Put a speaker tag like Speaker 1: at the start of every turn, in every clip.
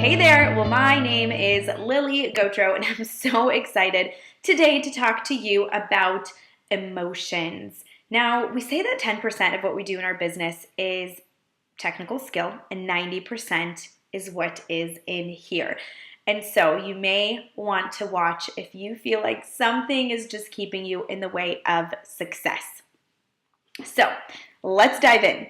Speaker 1: Hey there, well, my name is Lily Gautreaux, and I'm so excited today to talk to you about emotions. Now, we say that 10% of what we do in our business is technical skill, and 90% is what is in here. And so you may want to watch if you feel like something is just keeping you in the way of success. So let's dive in.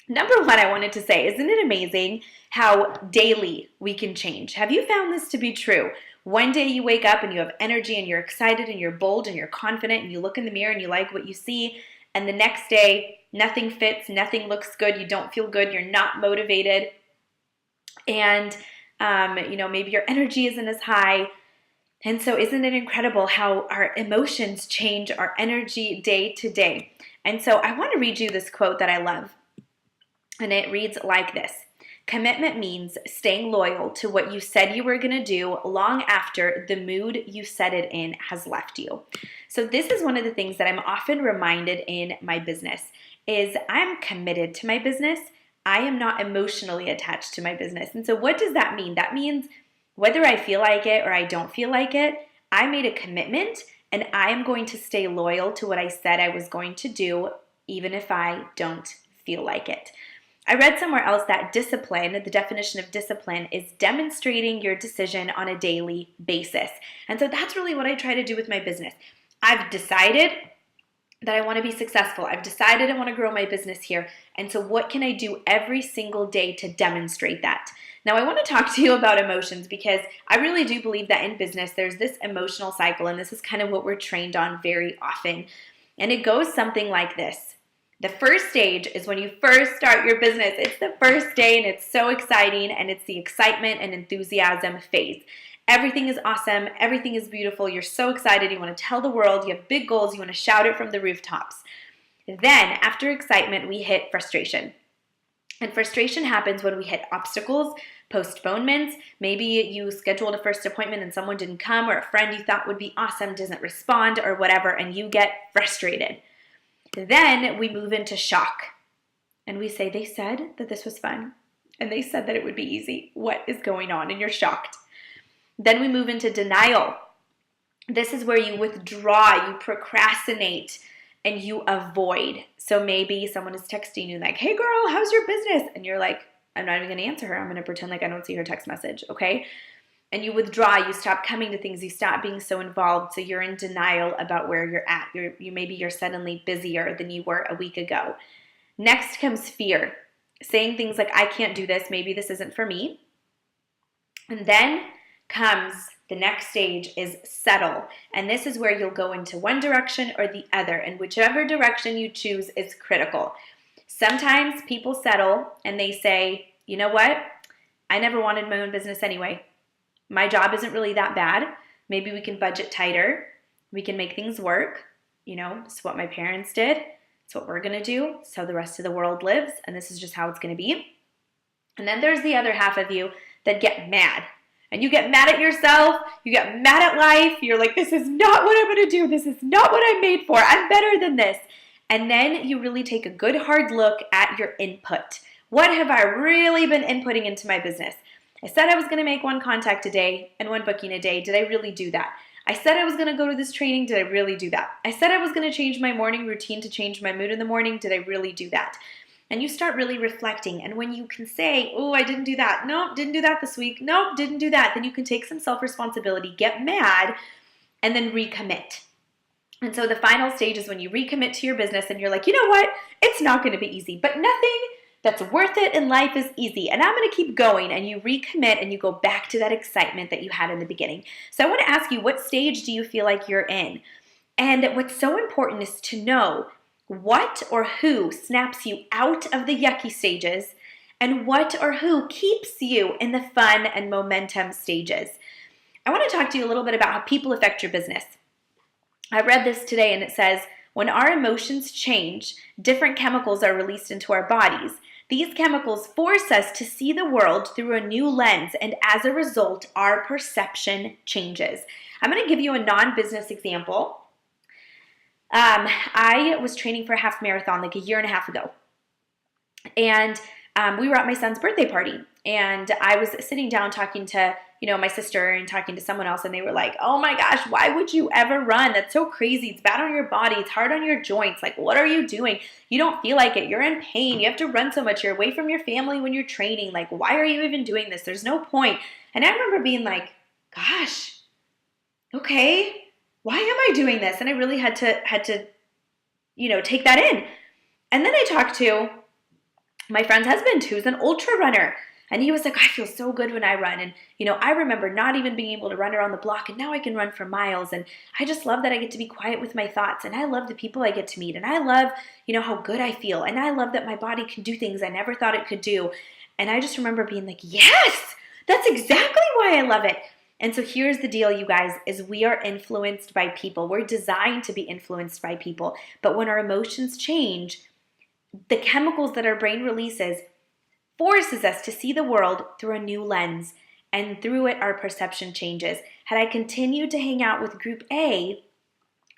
Speaker 1: Number one, I wanted to say, isn't it amazing how daily we can change? Have you found this to be true? One day you wake up and you have energy and you're excited and you're bold and you're confident and you look in the mirror and you like what you see, and the next day nothing fits, nothing looks good, you don't feel good, you're not motivated, and maybe your energy isn't as high. And so isn't it incredible how our emotions change our energy day to day? And so I want to read you this quote that I love. And it reads like this: commitment means staying loyal to what you said you were going to do long after the mood you set it in has left you. So this is one of the things that I'm often reminded in my business is I'm committed to my business. I am not emotionally attached to my business. And so what does that mean? That means whether I feel like it or I don't feel like it, I made a commitment and I am going to stay loyal to what I said I was going to do, even if I don't feel like it. I read somewhere else that discipline, the definition of discipline, is demonstrating your decision on a daily basis. And so that's really what I try to do with my business. I've decided that I want to be successful. I've decided I want to grow my business here. And so what can I do every single day to demonstrate that? Now, I want to talk to you about emotions because I really do believe that in business, there's this emotional cycle, and this is kind of what we're trained on very often. And it goes something like this. The first stage is when you first start your business. It's the first day and it's so exciting, and it's the excitement and enthusiasm phase. Everything is awesome. Everything is beautiful. You're so excited. You want to tell the world. You have big goals. You want to shout it from the rooftops. Then after excitement, we hit frustration. And frustration happens when we hit obstacles, postponements. Maybe you scheduled a first appointment and someone didn't come, or a friend you thought would be awesome doesn't respond, or whatever, and you get frustrated. Then we move into shock and we say, they said that this was fun and they said that it would be easy. What is going on? And you're shocked. Then we move into denial. This is where you withdraw, you procrastinate, and you avoid. So maybe someone is texting you like, hey girl, how's your business? And you're like, I'm not even going to answer her. I'm going to pretend like I don't see her text message, okay? And you withdraw, you stop coming to things, you stop being so involved, so you're in denial about where you're at. Maybe you're suddenly busier than you were a week ago. Next comes fear, saying things like, I can't do this, maybe this isn't for me. And then comes the next stage is settle. And this is where you'll go into one direction or the other, and whichever direction you choose is critical. Sometimes people settle and they say, you know what? I never wanted my own business anyway. My job isn't really that bad. Maybe we can budget tighter. We can make things work. It's what my parents did. It's what we're going to do. It's how the rest of the world lives. And this is just how it's going to be. And then there's the other half of you that get mad. And you get mad at yourself. You get mad at life. You're like, this is not what I'm going to do. This is not what I'm made for. I'm better than this. And then you really take a good hard look at your input. What have I really been inputting into my business? I said I was going to make one contact a day and one booking a day. Did I really do that? I said I was going to go to this training. Did I really do that? I said I was going to change my morning routine to change my mood in the morning. Did I really do that? And you start really reflecting. And when you can say, oh, I didn't do that. No, didn't do that this week. No, didn't do that. Then you can take some self-responsibility, get mad, and then recommit. And so the final stage is when you recommit to your business and you're like, you know what? It's not going to be easy, but nothing that's worth it in life is easy, and I'm going to keep going, and you recommit and you go back to that excitement that you had in the beginning. So I want to ask you, what stage do you feel like you're in? And what's so important is to know what or who snaps you out of the yucky stages and what or who keeps you in the fun and momentum stages. I want to talk to you a little bit about how people affect your business. I read this today and it says, when our emotions change, different chemicals are released into our bodies. These chemicals force us to see the world through a new lens, and as a result, our perception changes. I'm going to give you a non-business example. I was training for a half marathon like a year and a half ago. And we were at my son's birthday party, and I was sitting down talking to, my sister and talking to someone else, and they were like, oh my gosh, why would you ever run? That's so crazy. It's bad on your body. It's hard on your joints. Like, what are you doing? You don't feel like it. You're in pain. You have to run so much. You're away from your family when you're training. Like, why are you even doing this? There's no point. And I remember being like, gosh, okay, why am I doing this? And I really had to, take that in. And then I talked to my friend's husband, who's an ultra runner. And he was like, I feel so good when I run. And, I remember not even being able to run around the block, and now I can run for miles. And I just love that I get to be quiet with my thoughts. And I love the people I get to meet. And I love, how good I feel. And I love that my body can do things I never thought it could do. And I just remember being like, yes, that's exactly why I love it. And so here's the deal, you guys, is we are influenced by people. We're designed to be influenced by people. But when our emotions change, the chemicals that our brain releases forces us to see the world through a new lens, and through it our perception changes. Had I continued to hang out with group A,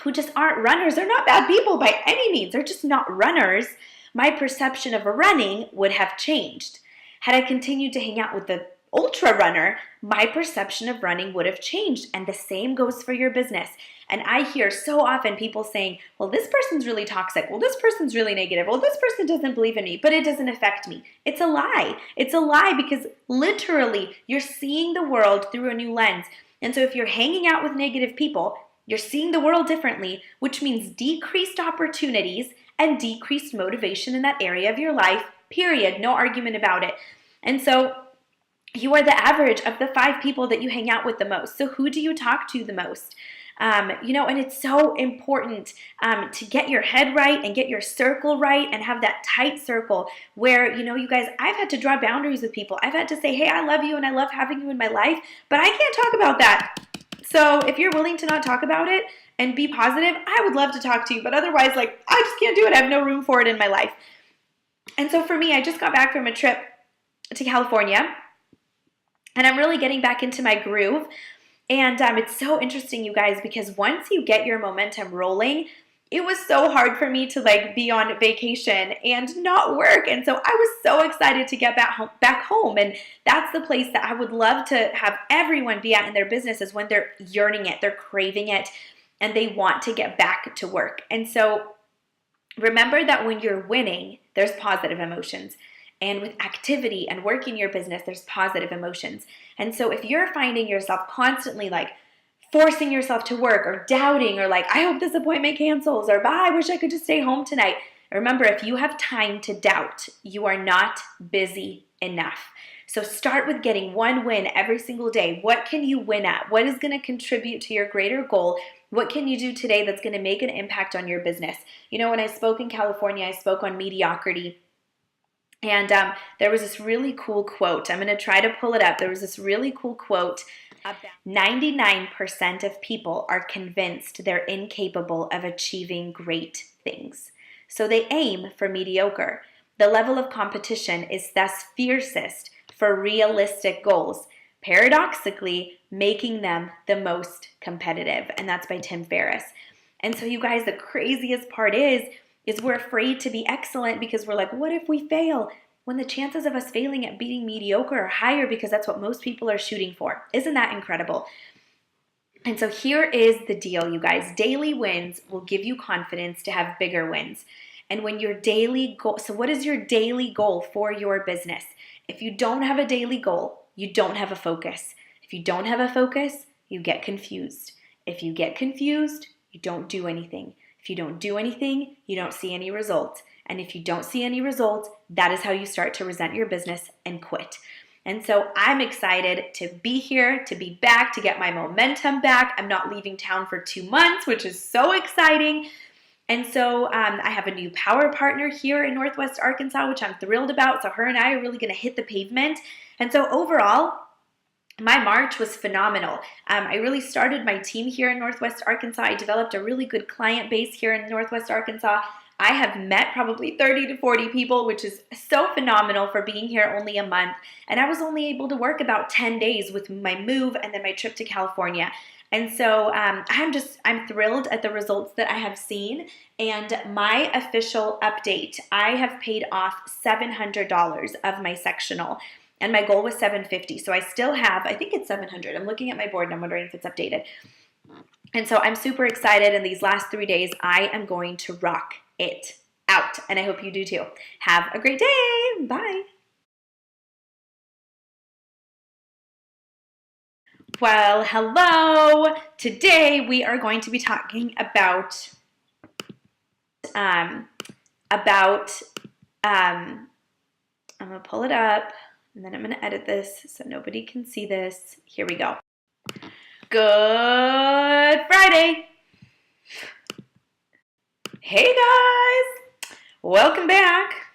Speaker 1: who just aren't runners, they're not bad people by any means, they're just not runners, my perception of running would have changed. Had I continued to hang out with the ultra runner, my perception of running would have changed. And the same goes for your business. And I hear so often people saying, well, this person's really toxic. Well, this person's really negative. Well, this person doesn't believe in me, but it doesn't affect me. It's a lie. It's a lie, because literally you're seeing the world through a new lens. And so if you're hanging out with negative people, you're seeing the world differently, which means decreased opportunities and decreased motivation in that area of your life, period. No argument about it. And so you are the average of the 5 people that you hang out with the most. So who do you talk to the most? And it's so important to get your head right and get your circle right and have that tight circle where, you guys, I've had to draw boundaries with people. I've had to say, hey, I love you and I love having you in my life, but I can't talk about that. So if you're willing to not talk about it and be positive, I would love to talk to you. But otherwise, I just can't do it. I have no room for it in my life. And so for me, I just got back from a trip to California, and I'm really getting back into my groove. And it's so interesting, you guys, because once you get your momentum rolling, it was so hard for me to be on vacation and not work. And so I was so excited to get back home. And that's the place that I would love to have everyone be at in their businesses, when they're yearning it, they're craving it, and they want to get back to work. And so remember that when you're winning, there's positive emotions. And with activity and working your business, there's positive emotions. And so if you're finding yourself constantly forcing yourself to work, or doubting, or I hope this appointment cancels, or I wish I could just stay home tonight. Remember, if you have time to doubt, you are not busy enough. So start with getting one win every single day. What can you win at? What is going to contribute to your greater goal? What can you do today that's going to make an impact on your business? When I spoke in California, I spoke on mediocrity. And there was this really cool quote. I'm going to try to pull it up. There was this really cool quote about 99% of people are convinced they're incapable of achieving great things. So they aim for mediocre. The level of competition is thus fiercest for realistic goals, paradoxically making them the most competitive. And that's by Tim Ferriss. And so you guys, the craziest part is we're afraid to be excellent, because we're like, what if we fail? When the chances of us failing at being mediocre are higher, because that's what most people are shooting for. Isn't that incredible? And so here is the deal, you guys. Daily wins will give you confidence to have bigger wins. And when your daily goal, so what is your daily goal for your business? If you don't have a daily goal, you don't have a focus. If you don't have a focus, you get confused. If you get confused, you don't do anything. If you don't do anything, you don't see any results. And if you don't see any results, that is how you start to resent your business and quit. And so I'm excited to be here, to be back, to get my momentum back. I'm not leaving town for 2 months, which is so exciting. And so I have a new power partner here in Northwest Arkansas, which I'm thrilled about. So her and I are really going to hit the pavement. And so overall, my March was phenomenal. I really started my team here in Northwest Arkansas. I developed a really good client base here in Northwest Arkansas. I have met probably 30 to 40 people, which is so phenomenal for being here only a month. And I was only able to work about 10 days with my move and then my trip to California. And so I'm thrilled at the results that I have seen. And my official update, I have paid off $700 of my sectional. And my goal was $750. So I still have, I think it's $700. I'm looking at my board and I'm wondering if it's updated. And so I'm super excited. In these last 3 days, I am going to rock it out. And I hope you do too. Have a great day. Bye. Well, hello. Today we are going to be talking about I'm gonna pull it up and then I'm gonna edit this so nobody can see this. Here we go. Good Friday. Hey guys, welcome back.